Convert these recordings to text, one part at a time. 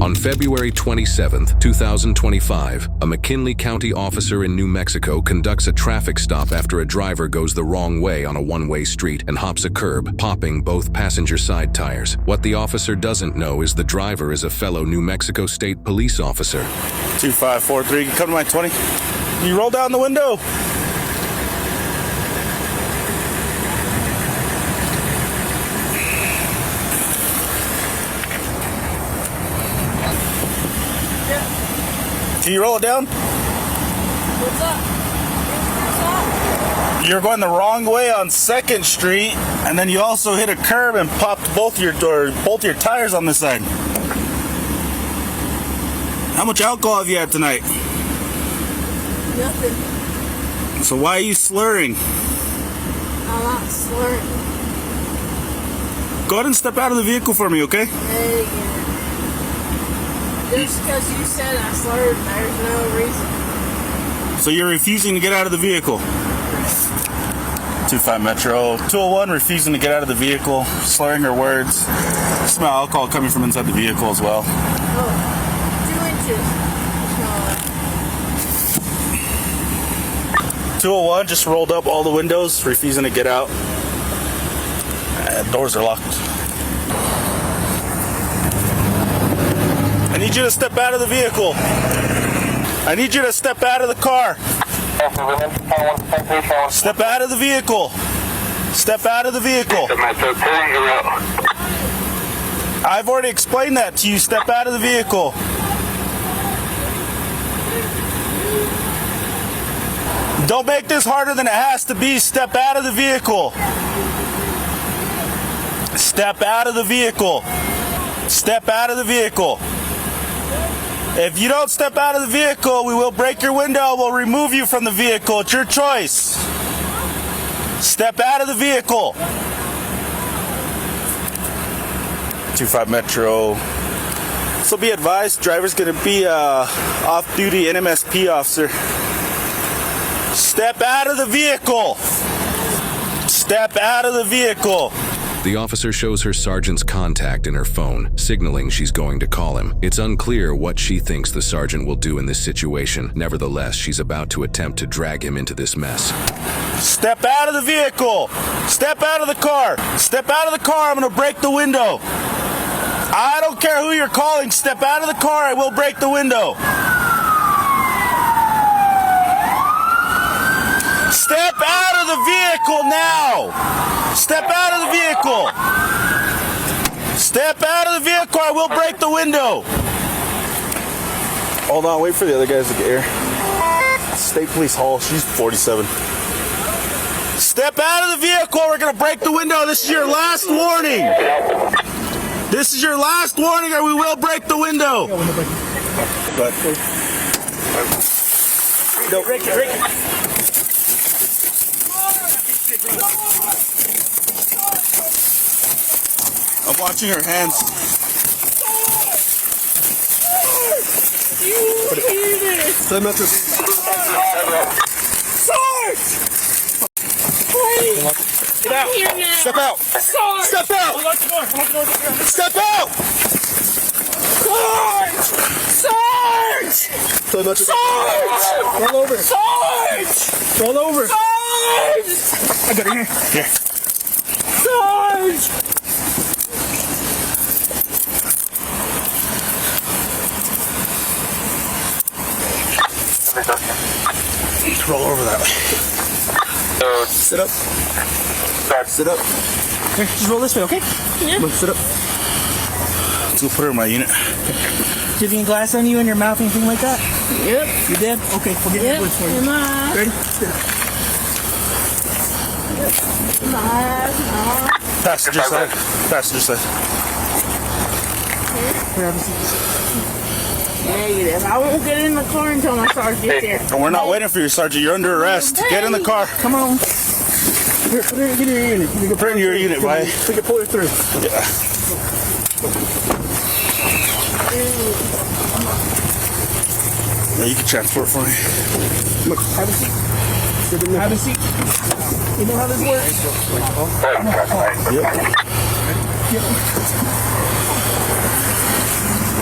On February 27, 2025, a McKinley County officer in New Mexico conducts a traffic stop after a driver goes the wrong way on a one-way street and hops a curb, popping both passenger side tires. What the officer doesn't know is the driver is a fellow New Mexico State police officer. 2543, come to my 20. You roll down the window. Can you roll it down? What's up? You're going the wrong way on 2nd Street, and then you also hit a curb and popped both your tires on this side. How much alcohol have you had tonight? Nothing. So why are you slurring? I'm not slurring. Go ahead and step out of the vehicle for me, okay? Hey, just because you said I slurred, there's no reason. So you're refusing to get out of the vehicle? 25 Metro. 201 refusing to get out of the vehicle, slurring her words. Smell alcohol coming from inside the vehicle as well. Oh, 2 inches. 201 just rolled up all the windows, refusing to get out. Doors are locked. I need you to step out of the vehicle. I need you to step out of the car. Step out of the vehicle. Step out of the vehicle. I've already explained that to you. Step out of the vehicle. Don't make this harder than it has to be. Step out of the vehicle. Step out of the vehicle. Step out of the vehicle. If you don't step out of the vehicle, we will break your window. We'll remove you from the vehicle. It's your choice. Step out of the vehicle. 25 Metro. So be advised, driver's going to be off-duty NMSP officer. Step out of the vehicle. Step out of the vehicle. The officer shows her sergeant's contact in her phone, signaling she's going to call him. It's unclear what she thinks the sergeant will do in this situation. Nevertheless, she's about to attempt to drag him into this mess. Step out of the vehicle. Step out of the car. Step out of the car. I'm going to break the window. I don't care who you're calling. Step out of the car. I will break the window. Step out of the vehicle now. Step out of the vehicle. Step out of the vehicle. I will break the window. Hold on. Wait for the other guys to get here. State Police Hall. She's 47. Step out of the vehicle. We're going to break the window. This is your last warning. This is your last warning, or we will break the window. But, no, Ricky. I'm watching her hands. Get out! Step out! Step out! Step out! Sarge! Sarge! Roll over! Sarge! Roll over! Sarge! I got it here. Here. Sarge! Roll over that way. Sit up. Sit up. Here, just roll this way, okay? Yeah. Look, sit up. Let's go put her in my unit. Do you have any glass on you in your mouth, anything like that? Yep. You did? Okay, we'll get your boots for you. Ready? Sit up. Passenger side. Passenger side. Here, have a seat. Negative. I won't get in the car until my sergeant gets there. And we're not waiting for you, Sergeant. You're under arrest. Get in the car. Come on. Here, put it in your unit. You can Put it in your unit, right? We can pull it through. Yeah. Yeah, you can transport for me. Look, have a seat. Have a seat. You know how this works? Yep. Yep.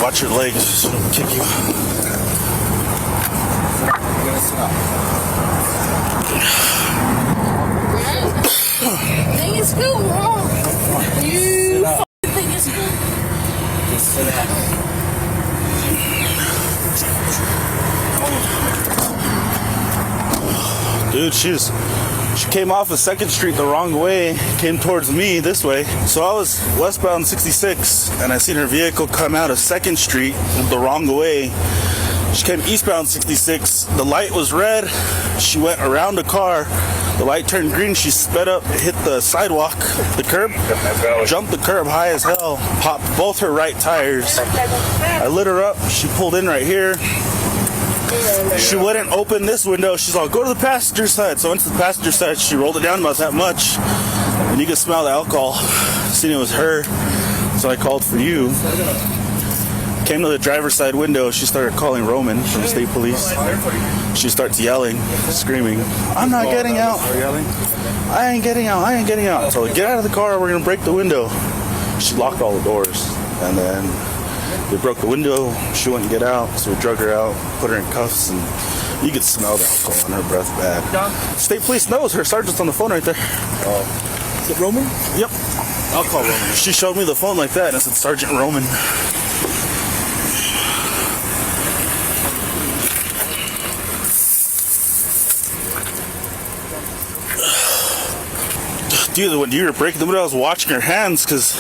Watch your legs. So don't kick you. Think it's cool, huh? You fucking think it's cool? Just sit down. Dude, she came off of 2nd Street the wrong way, came towards me this way. So I was westbound 66, and I seen her vehicle come out of 2nd Street the wrong way. She came eastbound 66. The light was red. She went around the car. The light turned green. She sped up, hit the sidewalk, the curb, jumped the curb high as hell, popped both her right tires. I lit her up. She pulled in right here. She wouldn't open this window. She's all, go to the passenger side. So I went to the passenger side. She rolled it down about that much. And you could smell the alcohol. Seen it was her. So I called for you. Came to the driver's side window. She started calling Roman from state police. She starts yelling, screaming, I'm not getting out. I ain't getting out. I ain't getting out. So get out of the car. We're going to break the window. She locked all the doors. And then we broke the window. She wouldn't get out. So we drug her out, put her in cuffs, and you could smell the alcohol in her breath bad. State police knows her. Sergeant's on the phone right there. Is it Roman? Yep. I'll call Roman. She showed me the phone like that and it said Sergeant Roman. Dude, when you were breaking the window, I was watching her hands because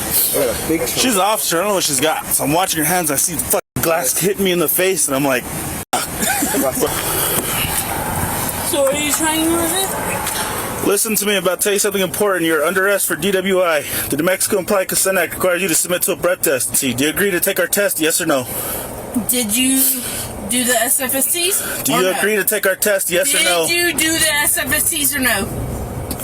she's an officer. I don't know what she's got. So I'm watching her hands. I see the fucking glass hit me in the face, and I'm like, So are you trying with it? listen to me. I'm about to tell you something important. You're under arrest for DWI. The New Mexico Implied Consent Act requires you to submit to a breath test. See, do you agree to take our test? Yes or no? Did you do the SFSTs? Do you agree to take our test? Yes or no? Did you do the SFSTs or no?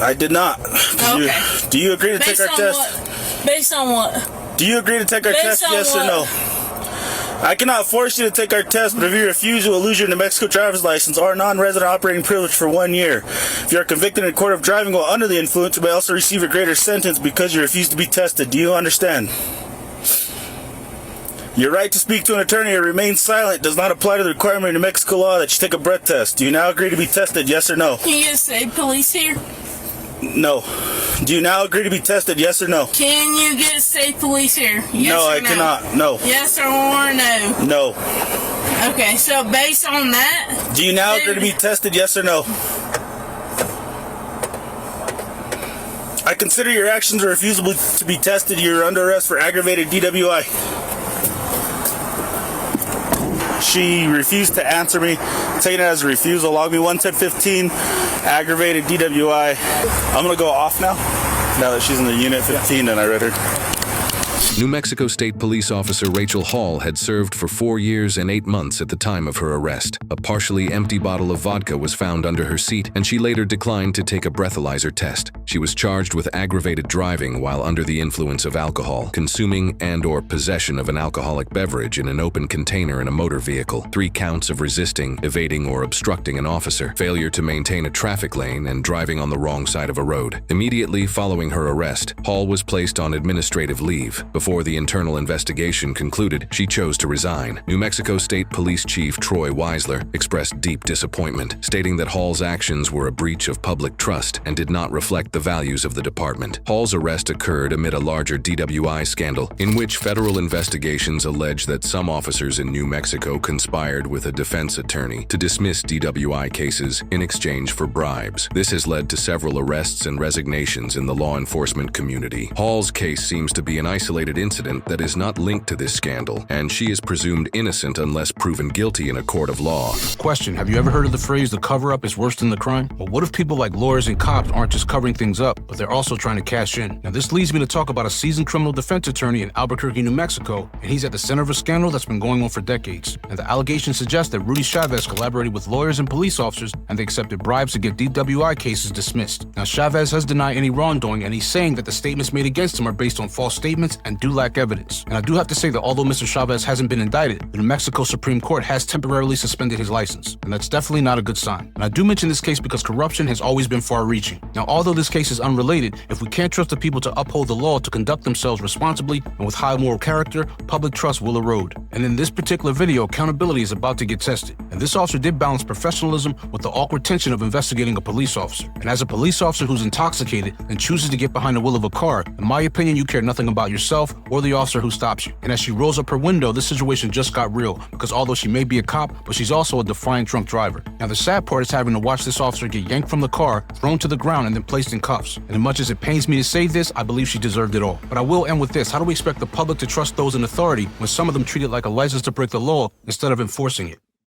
I did not. Okay. Do you agree to take our test? What? Based on what? Do you agree to take our test? Yes or no? I cannot force you to take our test, but if you refuse, you will lose your New Mexico driver's license or non-resident operating privilege for 1 year. If you are convicted in a court of driving while under the influence, you may also receive a greater sentence because you refuse to be tested. Do you understand? Your right to speak to an attorney or remain silent does not apply to the requirement in New Mexico law that you take a breath test. Do you now agree to be tested? Yes or no? Can you get state police here? No. Do you now agree to be tested? Yes or no? Can you get state police here? Yes No, or I cannot. No. Yes or no? No. Okay, so based on that... Do you now agree to be tested? Yes or no? I consider your actions a refusal to be tested. You're under arrest for aggravated DWI. She refused to answer me. Taking it as a refusal. Log me 11015, aggravated DWI. I'm going to go off now that she's in the unit 15 and I read her. New Mexico State Police Officer Rachel Hall had served for 4 years and 8 months at the time of her arrest. A partially empty bottle of vodka was found under her seat, and she later declined to take a breathalyzer test. She was charged with aggravated driving while under the influence of alcohol, consuming and/or possession of an alcoholic beverage in an open container in a motor vehicle, 3 counts of resisting, evading, or obstructing an officer, failure to maintain a traffic lane, and driving on the wrong side of a road. Immediately following her arrest, Hall was placed on administrative leave. Before the internal investigation concluded, she chose to resign. New Mexico State Police Chief Troy Weisler expressed deep disappointment, stating that Hall's actions were a breach of public trust and did not reflect the values of the department. Hall's arrest occurred amid a larger DWI scandal, in which federal investigations allege that some officers in New Mexico conspired with a defense attorney to dismiss DWI cases in exchange for bribes. This has led to several arrests and resignations in the law enforcement community. Hall's case seems to be an isolated incident that is not linked to this scandal, and she is presumed innocent unless proven guilty in a court of law. Question: have you ever heard of the phrase, the cover-up is worse than the crime? Well, what if people like lawyers and cops aren't just covering things up, but they're also trying to cash in? Now, this leads me to talk about a seasoned criminal defense attorney in Albuquerque, New Mexico, and he's at the center of a scandal that's been going on for decades. And the allegations suggest that Rudy Chavez collaborated with lawyers and police officers, and they accepted bribes to get DWI cases dismissed. Now, Chavez has denied any wrongdoing, and he's saying that the statements made against him are based on false statements and do lack evidence. And I do have to say that although Mr. Chavez hasn't been indicted, the New Mexico Supreme Court has temporarily suspended his license, and that's definitely not a good sign. And I do mention this case because corruption has always been far-reaching. Now, although this case is unrelated, if we can't trust the people to uphold the law to conduct themselves responsibly and with high moral character, public trust will erode. And in this particular video, accountability is about to get tested. And this officer did balance professionalism with the awkward tension of investigating a police officer. And as a police officer who's intoxicated and chooses to get behind the wheel of a car, in my opinion, you care nothing about yourself or the officer who stops you. And as she rolls up her window, this situation just got real, because although she may be a cop, but she's also a defiant drunk driver. Now, the sad part is having to watch this officer get yanked from the car, thrown to the ground, and then placed in cuffs. And as much as it pains me to say this, I believe she deserved it all. But I will end with this. How do we expect the public to trust those in authority when some of them treat it like a license to break the law instead of enforcing it?